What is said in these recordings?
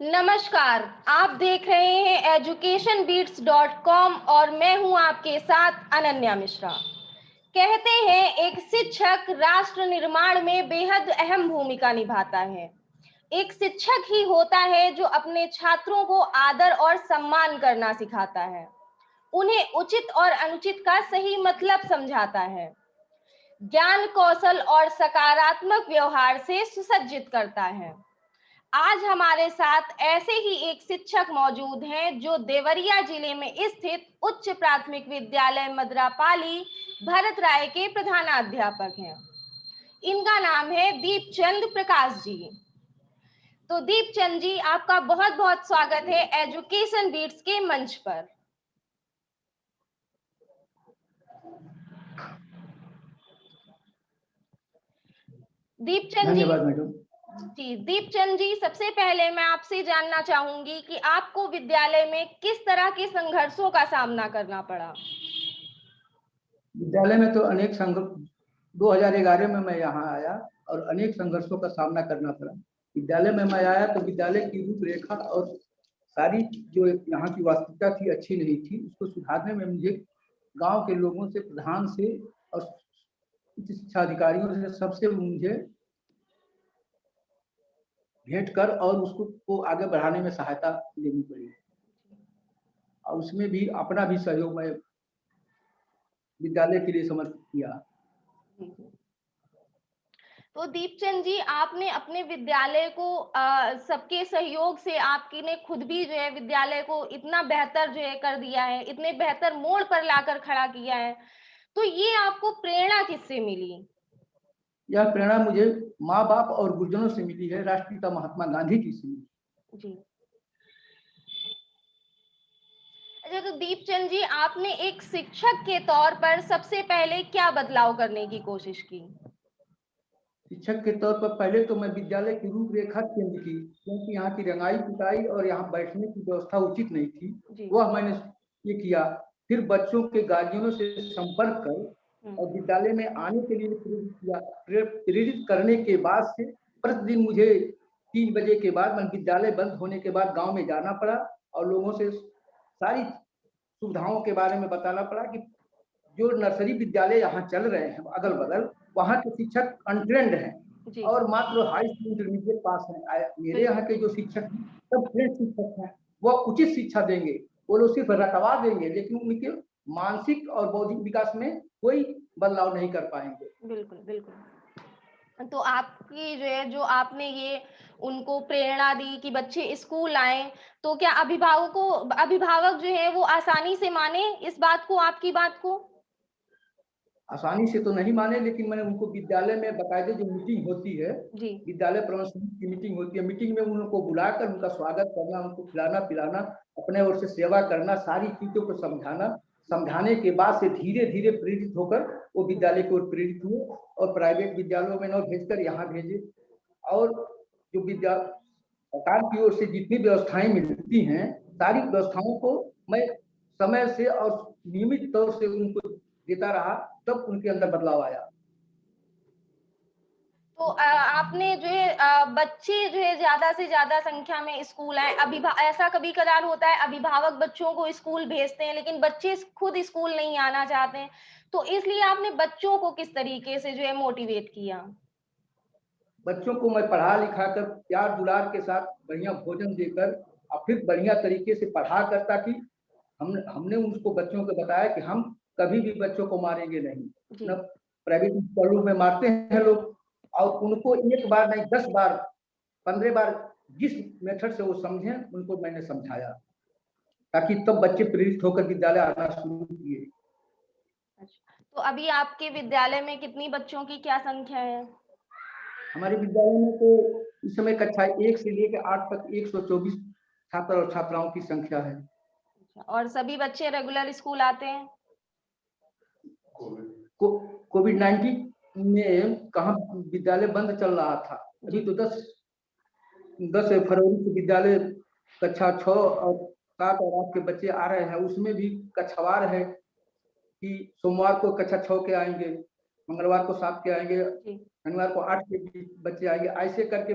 नमस्कार, आप देख रहे हैं educationbeats.com और मैं हूं आपके साथ अनन्या मिश्रा। कहते हैं एक शिक्षक राष्ट्र निर्माण में बेहद अहम भूमिका निभाता है। एक शिक्षक ही होता है जो अपने छात्रों को आदर और सम्मान करना सिखाता है, उन्हें उचित और अनुचित का सही मतलब समझाता है, ज्ञान कौशल और सकारात्मक व्यवहार से सुसज्जित करता है। आज हमारे साथ ऐसे ही एक शिक्षक मौजूद हैं जो देवरिया जिले में स्थित उच्च प्राथमिक विद्यालय मदरापाली भरत राय के प्रधानाध्यापक हैं। इनका नाम है दीपचंद प्रकाश जी। तो दीपचंद जी, आपका बहुत बहुत स्वागत है एजुकेशन बीट्स के मंच पर। दीपचंद जी, धन्यवाद मैडम। जी दीपचंद जी, सबसे पहले मैं आपसे जानना चाहूंगी कि आपको विद्यालय में किस तरह के संघर्षों का सामना करना पड़ा। विद्यालय में तो अनेक 2011 में मैं यहाँ आया और अनेक संघर्षों का सामना करना पड़ा। विद्यालय में मैं आया तो विद्यालय की रूपरेखा और सारी जो यहाँ की वास्तविकता थी अच्छी नहीं थी। उसको सुधारने में मुझे गांव के लोगों से, प्रधान से और उच्च शिक्षा अधिकारियों से सबसे मुझे भेंट कर और उसको आगे बढ़ाने में सहायता लेनी पड़ी और उसमें भी अपना भी सहयोग मैं विद्यालय के लिए समर्पित किया। तो दीपचंद जी, आपने अपने विद्यालय को सबके सहयोग से आपने खुद भी जो है विद्यालय को इतना बेहतर जो है कर दिया है, इतने बेहतर मोड़ पर लाकर खड़ा किया है, तो ये आपको प्रेरणा किससे मिली? यह प्रेरणा मुझे माँ बाप और गुरुजनों से मिली है, राष्ट्रपिता महात्मा गांधी जी से मिली। जी। अच्छा, तो दीपचंद जी, आपने एक शिक्षक के तौर पर सबसे पहले क्या बदलाव करने की कोशिश की? शिक्षक के तौर पर पहले तो मैं विद्यालय की रूपरेखा चेंज की, क्योंकि यहाँ की रंगाई पुताई और यहाँ बैठने की व्यवस्था उचित नहीं थी। वह मैंने ये किया। फिर बच्चों के गार्जियनों से संपर्क कर और विद्यालय में आने के लिए प्रेरित किया। प्रेरित करने के बाद से प्रतिदिन मुझे 3 बजे के बाद, मैं विद्यालय बंद होने के बाद गांव में जाना पड़ा और लोगों से सारी सुविधाओं के बारे में बताना पड़ा कि जो नर्सरी विद्यालय यहाँ चल रहे हैं अगल बगल, वहाँ के शिक्षक अनट्रेंड हैं और मात्र हाई स्कूल इंटरमीडिएट पास हैं। मेरे यहाँ के जो शिक्षक हैं सब ट्रेंड शिक्षक हैं। वह उचित शिक्षा देंगे, वो लोग सिर्फ रटवा देंगे लेकिन उनके मानसिक और बौद्धिक विकास में कोई बदलाव नहीं कर पाएंगे। बिल्कुल बिल्कुल। तो आपकी जो है, जो आपने ये उनको प्रेरणा दी कि बच्चे स्कूल आए, तो क्या अभिभावक जो है वो आसानी से माने इस बात को, आपकी बात को? आसानी से तो नहीं माने, लेकिन मैंने उनको विद्यालय में बाकायदे जो मीटिंग होती है, विद्यालय प्रबंधन समिति की मीटिंग होती है, मीटिंग में उनको बुलाकर उनका स्वागत करना, उनको खिलाना पिलाना, अपने ओर से सेवा करना, सारी चीजों को समझाना, समझाने के बाद से धीरे धीरे प्रेरित होकर वो विद्यालय की ओर प्रेरित हुए और प्राइवेट विद्यालयों में न भेजकर यहाँ भेजे। और जो सरकार की ओर से जितनी व्यवस्थाएं मिलती हैं, सारी व्यवस्थाओं को मैं समय से और नियमित तौर से उनको देता रहा, तब उनके अंदर बदलाव आया। तो आपने जो है बच्चे जो है ज्यादा से ज्यादा संख्या में स्कूल आए, ऐसा कभी कदार होता है अभिभावक बच्चों को स्कूल भेजते हैं लेकिन बच्चे खुद स्कूल नहीं आना चाहते हैं, तो इसलिए आपने बच्चों को किस तरीके से जो है मोटिवेट किया? बच्चों को मैं पढ़ा लिखा कर प्यार दुलार के साथ बढ़िया भोजन देकर और फिर बढ़िया तरीके से पढ़ा कर, ताकि हमने उनको बच्चों को बताया कि हम कभी भी बच्चों को मारेंगे नहीं। न प्राइवेट स्कूलों में मारते हैं लोग, और उनको एक बार नहीं 10 बार 15 बार जिस मेथड से वो समझे उनको मैंने समझाया, ताकि तब बच्चे प्रेरित होकर विद्यालय आना शुरू किए। तो अभी आपके विद्यालय में कितनी बच्चों की क्या संख्या है? हमारे विद्यालय में तो इस समय कक्षा 1 से लेकर 8 तक 124 छात्र और छात्राओं की संख्या है। और सभी बच्चे रेगुलर स्कूल आते हैं? कोविड-19 में कहाँ विद्यालय बंद चल रहा था। अभी तो 10 फरवरी से विद्यालय कक्षा 6 और 7 और 8 के बच्चे आ रहे हैं। उसमें भी कक्षावार है कि सोमवार को कक्षा 6 के आएंगे, मंगलवार को 7 के आएंगे, शनिवार को 8 के बच्चे आएंगे। ऐसे करके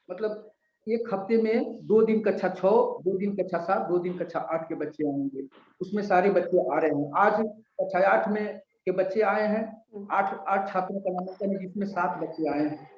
मतलब एक हफ्ते में 2 दिन कक्षा 6, 2 दिन कक्षा 7, 2 दिन कक्षा 8 के बच्चे आएंगे। उसमें सारे बच्चे आ रहे हैं। आज कक्षा 8 में के बच्चे आए हैं। 8 छात्रों का नामांकन है, जिसमें 7 बच्चे आए हैं।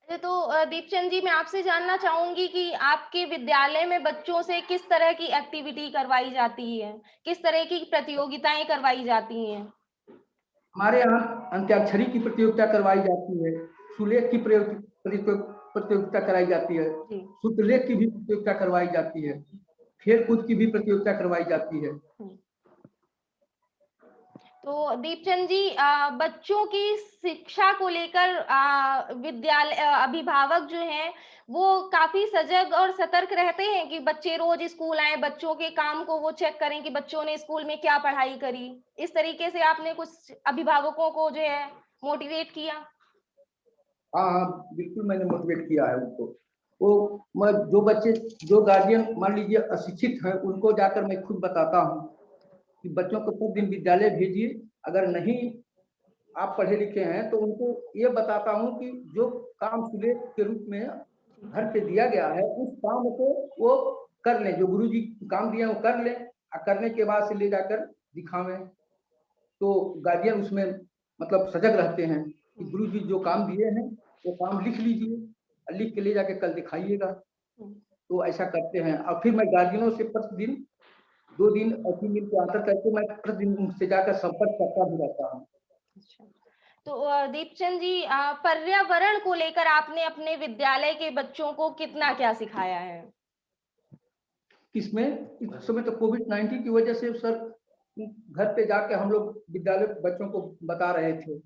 तो दीपचंद जी, मैं आपसे जानना चाहूंगी कि आपके विद्यालय में बच्चों से किस तरह की एक्टिविटी करवाई जाती है, किस तरह की प्रतियोगिताएं करवाई जाती हैं? हमारे यहाँ अंत्याक्षरी की प्रतियोगिता करवाई जाती है, सुलेख की प्रतियोगिता कराई जाती है, सूत्रलेख की भी प्रतियोगिता करवाई जाती है, खेल कूद की भी प्रतियोगिता करवाई जाती है। तो दीपचंद जी, बच्चों की शिक्षा को लेकर विद्यालय अभिभावक जो हैं वो काफी सजग और सतर्क रहते हैं कि बच्चे रोज स्कूल आए, बच्चों के काम को वो चेक करें कि बच्चों ने स्कूल में क्या पढ़ाई करी। इस तरीके से आपने कुछ अभिभावकों को जो है मोटिवेट किया? हाँ, बिल्कुल मैंने मोटिवेट किया है उनको। वो जो बच्चे, जो गार्जियन मान लीजिए अशिक्षित हैं, उनको जाकर मैं खुद बताता हूँ कि बच्चों को प्रतिदिन विद्यालय भेजिए। अगर नहीं आप पढ़े लिखे हैं तो उनको ये बताता हूँ कि जो काम सुलेख के रूप में घर पे दिया गया है, उस काम को वो कर लें, जो गुरुजी काम दिए वो कर लें, और करने के बाद से ले जाकर दिखावें। तो गार्जियन उसमें मतलब सजग रहते हैं कि गुरुजी जो काम दिए हैं वो काम लिख लीजिए, लिख के ले जाके कल दिखाइएगा। तो ऐसा करते हैं। और फिर मैं गार्जियनों से प्रतिदिन 2 दिन और 3 दिन के अंतर करके मैं प्रतिदिन उनसे जाकर संपर्क करता भी रहता हूँ। तो दीपचंद जी, पर्यावरण को लेकर आपने अपने विद्यालय के बच्चों को कितना क्या सिखाया है? इसमें इस समय तो कोविड-19 की वजह से सर घर पे जाके हम लोग विद्यालय बच्चों को बता रहे थे,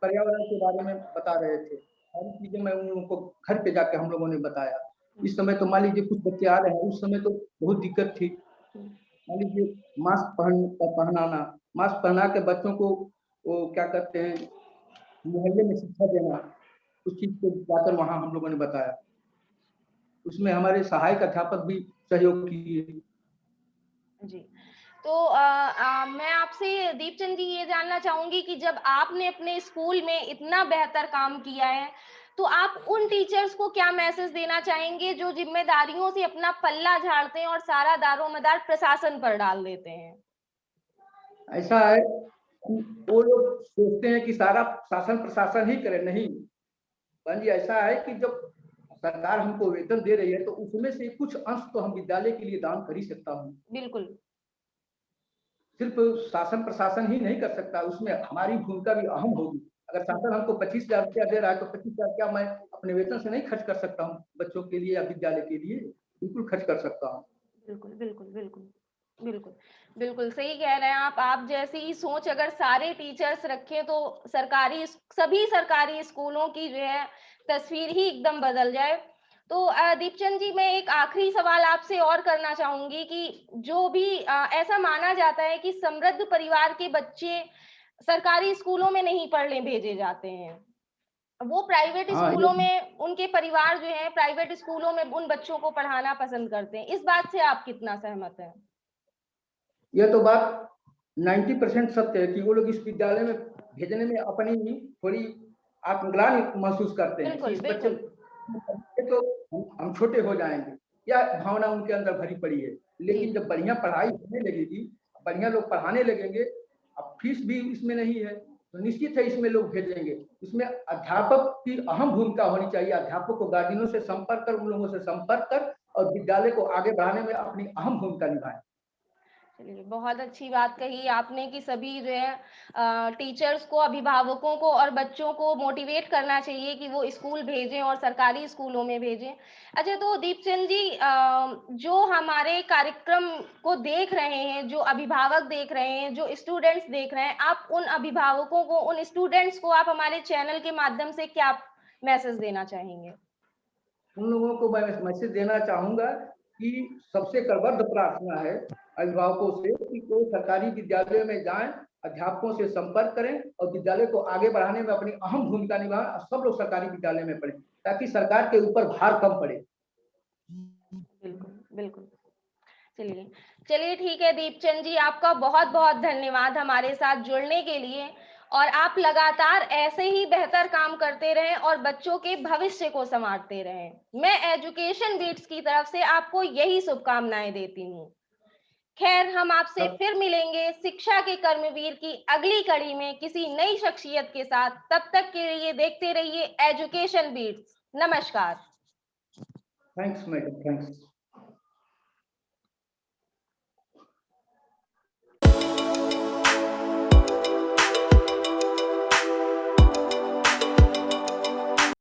पर्यावरण के बारे में बता रहे थे। सारी चीजें मैं उनको घर पे जाके हम लोगों ने बताया। इस समय तो मान लीजिए कुछ बच्चे आ रहे हैं, उस समय तो बहुत दिक्कत थी। मान लीजिए मास्क पहनाना, मास्क पहना के बच्चों को वो क्या कहते हैं, मोहल्ले में शिक्षा देना, उस चीज को जाकर वहाँ हम लोगों ने बताया। उसमें हमारे सहायक अध्यापक भी सहयोग किए। जी। तो मैं आपसे दीपचंद जी ये जानना चाहूंगी कि जब आपने अपने स्कूल में इतना बेहतर काम किया है, तो आप उन टीचर्स को क्या मैसेज देना चाहेंगे जो जिम्मेदारियों से अपना पल्ला झाड़ते हैं और सारा दारोमदार प्रशासन पर डाल देते हैं? ऐसा है कि वो लोग सोचते हैं कि सारा शासन प्रशासन ही करे, नहीं बहन जी। ऐसा है कि जब सरकार हमको वेतन दे रही है तो उसमें से कुछ अंश तो हम विद्यालय के लिए दान कर ही सकता हूँ। बिल्कुल। सिर्फ शासन प्रशासन ही नहीं कर सकता, उसमें हमारी भूमिका भी अहम होगी। अगर शासन हमको 25,000 रुपया दे रहा है तो 25,000 क्या मैं अपने वेतन से नहीं खर्च कर सकता हूँ बच्चों के लिए या विद्यालय के लिए? बिल्कुल खर्च कर सकता हूँ। बिल्कुल, बिल्कुल, बिल्कुल। बिल्कुल, बिल्कुल सही कह रहे हैं आप। आप जैसी सोच अगर सारे टीचर्स रखें तो सभी सरकारी स्कूलों की जो है तस्वीर ही एकदम बदल जाए। तो दीपचंद जी, मैं एक आखिरी सवाल आपसे और करना चाहूंगी कि जो भी ऐसा माना जाता है कि समृद्ध परिवार के बच्चे सरकारी स्कूलों में नहीं पढ़ने भेजे जाते हैं, वो प्राइवेट हाँ, स्कूलों में, उनके परिवार जो है प्राइवेट स्कूलों में उन बच्चों को पढ़ाना पसंद करते हैं। इस बात से आप कितना सहमत हैं? यह तो बात 90% सत्य है कि वो लोग इस विद्यालय में भेजने में अपनी ही थोड़ी आत्मग्लानि महसूस करते हैं कि बिल्कुल, इस बच्चे बिल्कुल। तो हम छोटे हो जाएंगे, या भावना उनके अंदर भरी पड़ी है। लेकिन जी। जब बढ़िया पढ़ाई होने लगेगी, बढ़िया लोग पढ़ाने लगेंगे, अब फीस भी इसमें नहीं है तो निश्चित है इसमें लोग भेजेंगे। इसमें अध्यापक की अहम भूमिका होनी चाहिए। अध्यापक को गार्जियनों से संपर्क कर, उन लोगों से संपर्क कर और विद्यालय को आगे बढ़ाने में अपनी अहम भूमिका निभाएं। चलिए, बहुत अच्छी बात कही आपने कि सभी जो है टीचर्स को, अभिभावकों को और बच्चों को मोटिवेट करना चाहिए कि वो स्कूल भेजें और सरकारी स्कूलों में भेजें। अच्छा, तो दीपचंद जी, जो हमारे कार्यक्रम को देख रहे हैं, जो अभिभावक देख रहे हैं, जो स्टूडेंट्स देख रहे हैं, आप उन अभिभावकों को, उन स्टूडेंट्स को आप हमारे चैनल के माध्यम से क्या मैसेज देना चाहेंगे? उन लोगों को मैं मैसेज देना चाहूंगा कि सबसे करबद्ध प्रार्थना है अभिभावकों से कि वो सरकारी विद्यालय में जाएं, अध्यापकों से संपर्क करें और विद्यालय को आगे बढ़ाने में अपनी अहम भूमिका निभाएं और सब लोग सरकारी विद्यालय में पढ़ें ताकि सरकार के ऊपर भार कम पड़े। बिल्कुल, बिल्कुल। चलिए, ठीक है दीपचंद जी, आपका बहुत बहुत धन्यवाद हमारे साथ जुड़ने के लिए। और आप लगातार ऐसे ही बेहतर काम करते रहें और बच्चों के भविष्य को संवारते रहें। मैं एजुकेशन बीट्स की तरफ से आपको यही शुभकामनाएं देती हूँ। खैर, हम आपसे फिर मिलेंगे शिक्षा के कर्मवीर की अगली कड़ी में किसी नई शख्सियत के साथ। तब तक के लिए देखते रहिए एजुकेशन बीट्स। नमस्कार। Thanks madam, thanks.